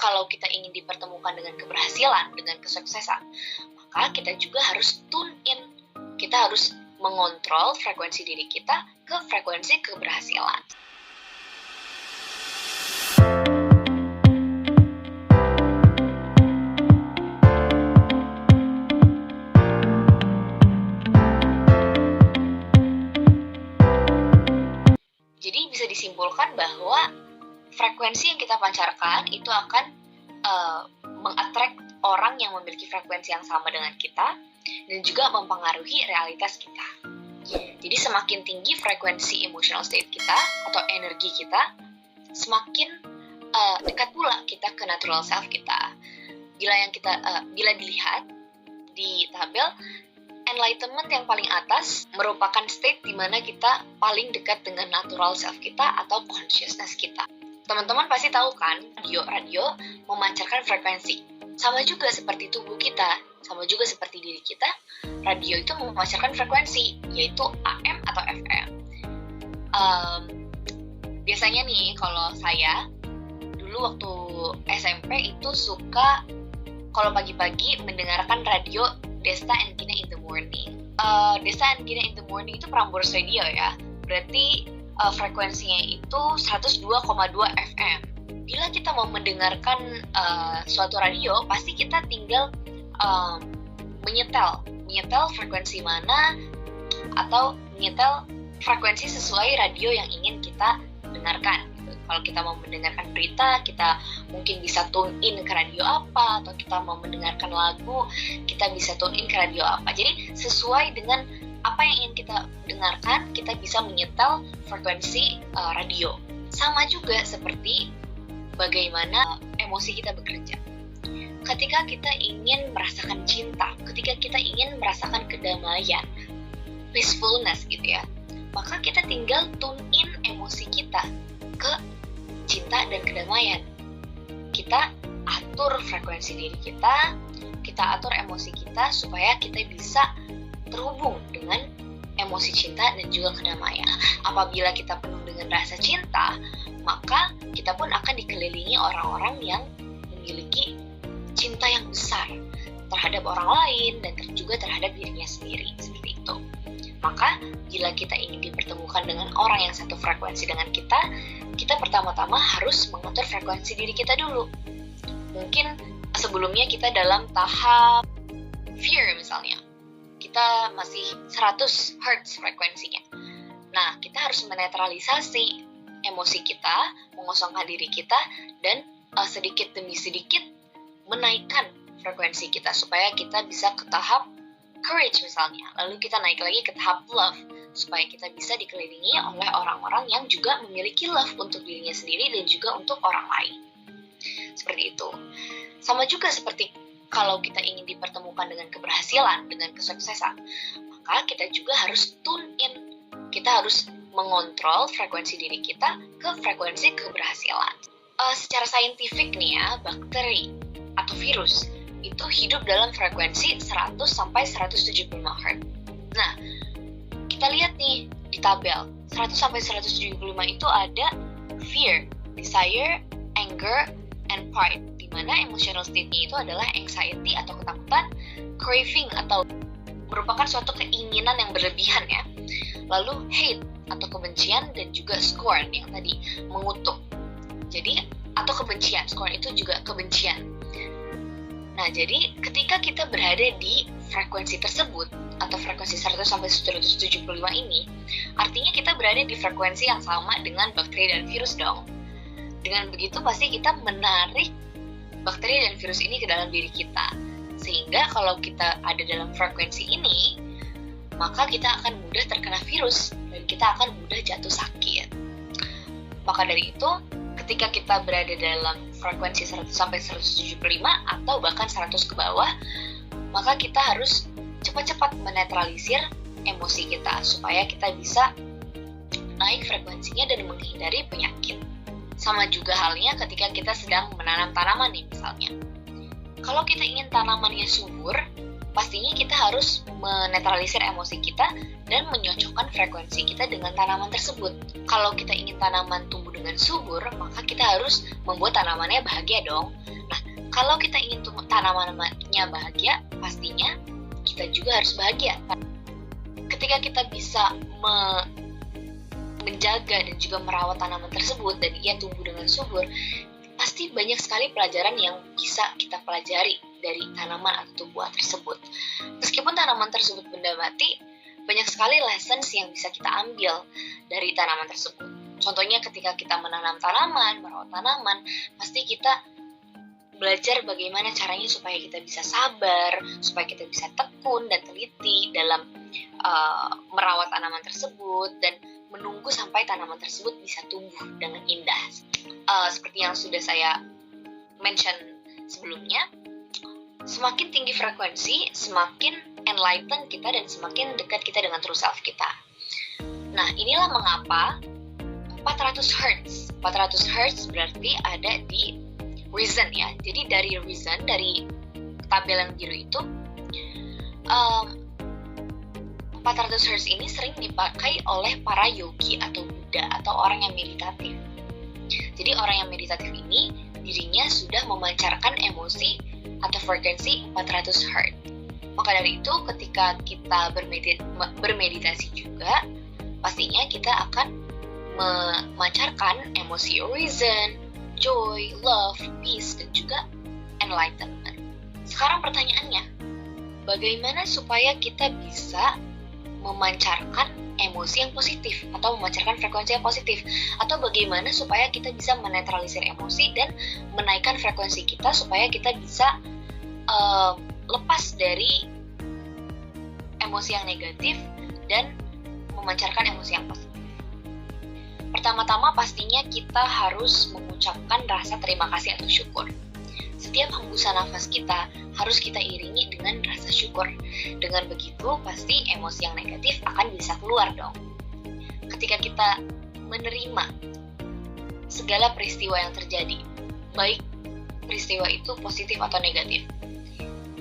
kalau kita ingin dipertemukan dengan keberhasilan, dengan kesuksesan, maka kita juga harus tune in. Kita harus mengontrol frekuensi diri kita ke frekuensi keberhasilan. Jadi bisa disimpulkan bahwa frekuensi yang kita pancarkan itu akan mengattract orang yang memiliki frekuensi yang sama dengan kita dan juga mempengaruhi realitas kita. Jadi semakin tinggi frekuensi emotional state kita atau energi kita, semakin dekat pula kita ke natural self kita. Bila dilihat di tabel, enlightenment yang paling atas merupakan state di mana kita paling dekat dengan natural self kita atau consciousness kita. Teman-teman pasti tahu kan, radio memancarkan frekuensi. Sama juga seperti tubuh kita, sama juga seperti diri kita, radio itu memancarkan frekuensi, yaitu AM atau FM. Biasanya nih, kalau saya, dulu waktu SMP itu suka, kalau pagi-pagi mendengarkan radio Desta and Gina in the Morning. Desta and Gina in the Morning itu Prambors Radio ya, berarti frekuensinya itu 102,2 FM. Bila kita mau mendengarkan suatu radio, pasti kita tinggal menyetel frekuensi mana atau menyetel frekuensi sesuai radio yang ingin kita dengarkan. Kalau kita mau mendengarkan berita, kita mungkin bisa tune in ke radio apa, atau kita mau mendengarkan lagu, kita bisa tune in ke radio apa. Jadi sesuai dengan apa yang ingin kita dengarkan, kita bisa menyetel frekuensi radio. Sama juga seperti bagaimana emosi kita bekerja. Ketika kita ingin merasakan cinta, ketika kita ingin merasakan kedamaian, peacefulness gitu ya, maka kita tinggal tune in emosi kita ke cinta dan kedamaian. Kita atur frekuensi diri kita atur emosi kita supaya kita bisa terhubung dengan emosi cinta dan juga kedamaian. Apabila kita penuh dengan rasa cinta, maka kita pun akan dikelilingi orang-orang yang memiliki cinta yang besar terhadap orang lain dan juga terhadap dirinya sendiri, seperti itu. Maka, bila kita ingin dipertemukan dengan orang yang satu frekuensi dengan kita pertama-tama harus mengatur frekuensi diri kita dulu. Mungkin sebelumnya kita dalam tahap fear misalnya, kita masih 100 Hz frekuensinya. Nah, kita harus menetralisasi emosi kita, mengosongkan diri kita, dan sedikit demi sedikit menaikkan frekuensi kita supaya kita bisa ke tahap courage misalnya. Lalu kita naik lagi ke tahap love supaya kita bisa dikelilingi oleh orang-orang yang juga memiliki love untuk dirinya sendiri dan juga untuk orang lain. Seperti itu. Sama juga seperti kalau kita ingin dipertemukan dengan keberhasilan, dengan kesuksesan, maka kita juga harus tune in. Kita harus mengontrol frekuensi diri kita ke frekuensi keberhasilan. Secara saintifik nih ya, bakteri atau virus itu hidup dalam frekuensi 100 sampai 175 Hz. Nah, kita lihat nih di tabel, 100 sampai 175 itu ada fear, desire, anger, and pride. Mana emotional state-nya itu adalah anxiety atau ketakutan, craving atau merupakan suatu keinginan yang berlebihan ya. Lalu hate atau kebencian dan juga scorn yang tadi mengutuk. Jadi atau kebencian, scorn itu juga kebencian. Nah, jadi ketika kita berada di frekuensi tersebut atau frekuensi 100 sampai 175 ini, artinya kita berada di frekuensi yang sama dengan bakteri dan virus dong. Dengan begitu pasti kita menarik bakteri dan virus ini ke dalam diri kita. Sehingga kalau kita ada dalam frekuensi ini, maka kita akan mudah terkena virus dan kita akan mudah jatuh sakit. Maka dari itu, ketika kita berada dalam frekuensi 100 sampai 175 atau bahkan 100 ke bawah, maka kita harus cepat-cepat menetralisir emosi kita supaya kita bisa naik frekuensinya dan menghindari penyakit. Sama juga halnya ketika kita sedang menanam tanaman nih misalnya. Kalau kita ingin tanamannya subur, pastinya kita harus menetralisir emosi kita dan menyocokkan frekuensi kita dengan tanaman tersebut. Kalau kita ingin tanaman tumbuh dengan subur, maka kita harus membuat tanamannya bahagia dong. Nah, kalau kita ingin tanamannya bahagia, pastinya kita juga harus bahagia. Ketika kita bisa menjaga dan juga merawat tanaman tersebut dan ia tumbuh dengan subur, pasti banyak sekali pelajaran yang bisa kita pelajari dari tanaman atau tumbuhan tersebut. Meskipun tanaman tersebut benda mati, banyak sekali lessons yang bisa kita ambil dari tanaman tersebut. Contohnya ketika kita menanam tanaman, merawat tanaman, pasti kita belajar bagaimana caranya supaya kita bisa sabar, supaya kita bisa tekun dan teliti dalam merawat tanaman tersebut dan menunggu sampai tanaman tersebut bisa tumbuh dengan indah. Seperti yang sudah saya mention sebelumnya, semakin tinggi frekuensi, semakin enlighten kita dan semakin dekat kita dengan true self kita. Nah, inilah mengapa 400 Hz. 400 Hz berarti ada di reason ya. Jadi dari reason, dari tabel yang biru itu, 400 Hz ini sering dipakai oleh para yogi atau Buddha atau orang yang meditatif. Jadi orang yang meditatif ini dirinya sudah memancarkan emosi atau frekuensi 400 Hz. Maka dari itu ketika kita bermeditasi juga, pastinya kita akan memancarkan emosi reason, joy, love, peace, dan juga enlightenment. Sekarang pertanyaannya, bagaimana supaya kita bisa memancarkan emosi yang positif atau memancarkan frekuensi yang positif, atau bagaimana supaya kita bisa menetralisir emosi dan menaikkan frekuensi kita supaya kita bisa lepas dari emosi yang negatif dan memancarkan emosi yang positif. Pertama-tama pastinya kita harus mengucapkan rasa terima kasih atau syukur. Setiap hembusan nafas kita harus kita iringi dengan rasa syukur. Dengan begitu, pasti emosi yang negatif akan bisa keluar dong. Ketika kita menerima segala peristiwa yang terjadi, baik peristiwa itu positif atau negatif,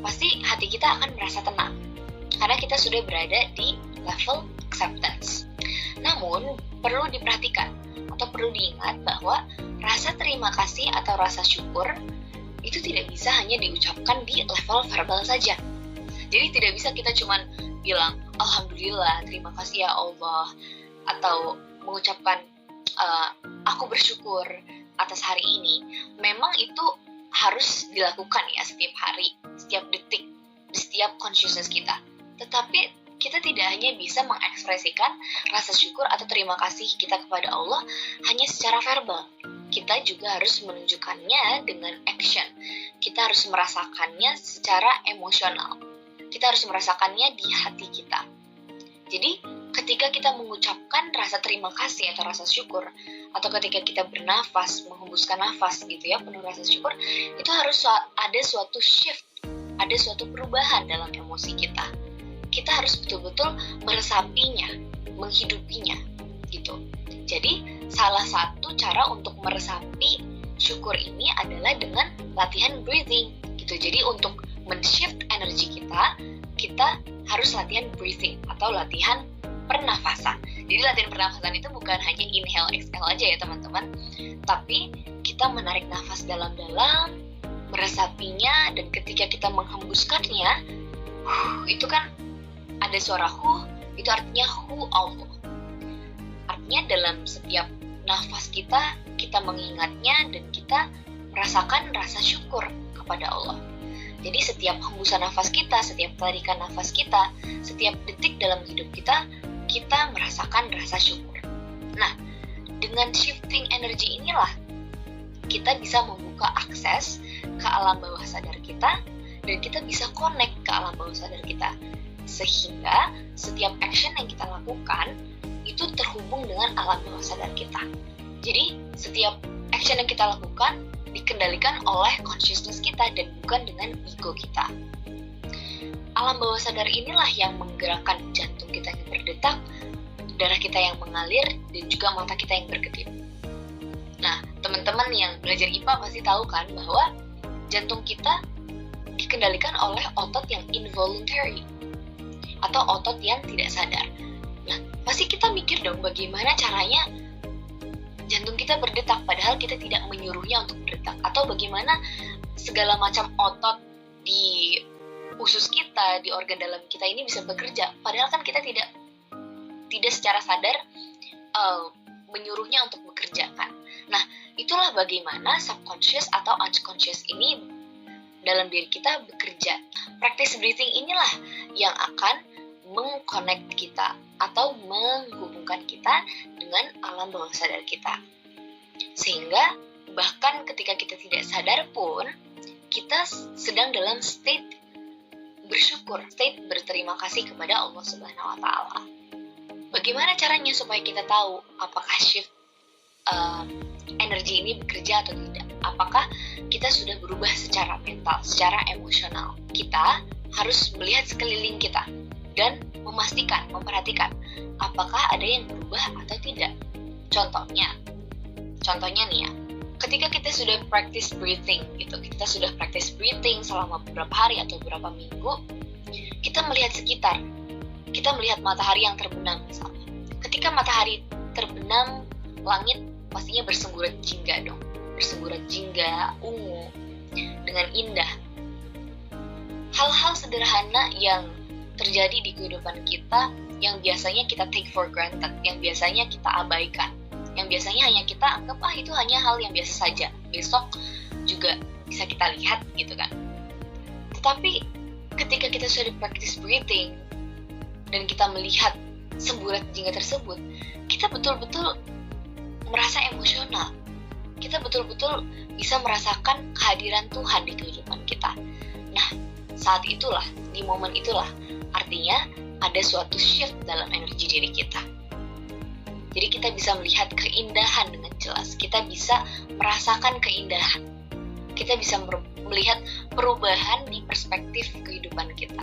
pasti hati kita akan merasa tenang, karena kita sudah berada di level acceptance. Namun, perlu diperhatikan atau perlu diingat bahwa rasa terima kasih atau rasa syukur itu tidak bisa hanya diucapkan di level verbal saja. Jadi tidak bisa kita cuman bilang alhamdulillah, terima kasih ya Allah, atau mengucapkan aku bersyukur atas hari ini. Memang itu harus dilakukan ya setiap hari, setiap detik, di setiap consciousness kita. Tetapi kita tidak hanya bisa mengekspresikan rasa syukur atau terima kasih kita kepada Allah hanya secara verbal. Kita juga harus menunjukkannya dengan action. Kita harus merasakannya secara emosional. Kita harus merasakannya di hati kita. Jadi, ketika kita mengucapkan rasa terima kasih atau rasa syukur, atau ketika kita bernafas, menghembuskan nafas gitu ya, penuh rasa syukur, itu harus ada suatu shift, ada suatu perubahan dalam emosi kita. Kita harus betul-betul meresapinya, menghidupinya gitu. Jadi, salah satu cara untuk meresapi syukur ini adalah dengan latihan breathing gitu. Jadi, untuk men-shift energi kita harus latihan breathing atau latihan pernafasan. Jadi, latihan pernafasan itu bukan hanya inhale, exhale aja ya teman-teman, tapi kita menarik nafas dalam-dalam, meresapinya, dan ketika kita menghembuskannya, itu kan ada suara itu artinya Allah. Artinya dalam setiap nafas kita mengingatnya dan kita merasakan rasa syukur kepada Allah. Jadi setiap hembusan nafas kita, setiap tarikan nafas kita, setiap detik dalam hidup kita merasakan rasa syukur. Nah, dengan shifting energi inilah kita bisa membuka akses ke alam bawah sadar kita dan kita bisa connect ke alam bawah sadar kita. Sehingga setiap action yang kita lakukan itu terhubung dengan alam bawah sadar kita. Jadi setiap action yang kita lakukan dikendalikan oleh consciousness kita dan bukan dengan ego kita. Alam bawah sadar inilah yang menggerakkan jantung kita yang berdetak, darah kita yang mengalir, dan juga mata kita yang berkedip. Nah, teman-teman yang belajar IPA pasti tahu kan bahwa jantung kita dikendalikan oleh otot yang involuntary atau otot yang tidak sadar. Nah, pasti kita mikir dong bagaimana caranya jantung kita berdetak padahal kita tidak menyuruhnya untuk berdetak, atau bagaimana segala macam otot di usus kita, di organ dalam kita ini bisa bekerja padahal kan kita tidak secara sadar menyuruhnya untuk bekerja kan. Nah, itulah bagaimana subconscious atau unconscious ini dalam diri kita bekerja. Practice breathing inilah yang akan mengconnect kita atau menghubungkan kita dengan alam bawah sadar kita. Sehingga bahkan ketika kita tidak sadar pun, kita sedang dalam state bersyukur, state berterima kasih kepada Allah Subhanahu wa Ta'ala. Bagaimana caranya supaya kita tahu apakah shift energi ini bekerja atau tidak? Apakah kita sudah berubah secara mental, secara emosional? Kita harus melihat sekeliling kita dan memastikan, memperhatikan apakah ada yang berubah atau tidak. Contohnya nih ya, ketika kita sudah practice breathing gitu, kita sudah practice breathing selama beberapa hari atau beberapa minggu, kita melihat sekitar, kita melihat matahari yang terbenam misalnya. Ketika matahari terbenam, langit pastinya bersemburat jingga dong, bersemburat jingga, ungu, dengan indah. Hal-hal sederhana yang terjadi di kehidupan kita yang biasanya kita take for granted, yang biasanya kita abaikan, yang biasanya hanya kita anggap itu hanya hal yang biasa saja, besok juga bisa kita lihat gitu kan. Tetapi ketika kita sudah practice breathing dan kita melihat semburat jingga tersebut, kita betul-betul merasa emosional. Kita betul-betul bisa merasakan kehadiran Tuhan di kehidupan kita. Nah, saat itulah, di momen itulah, artinya ada suatu shift dalam energi diri kita. Jadi kita bisa melihat keindahan dengan jelas. Kita bisa merasakan keindahan. Kita bisa melihat perubahan di perspektif kehidupan kita.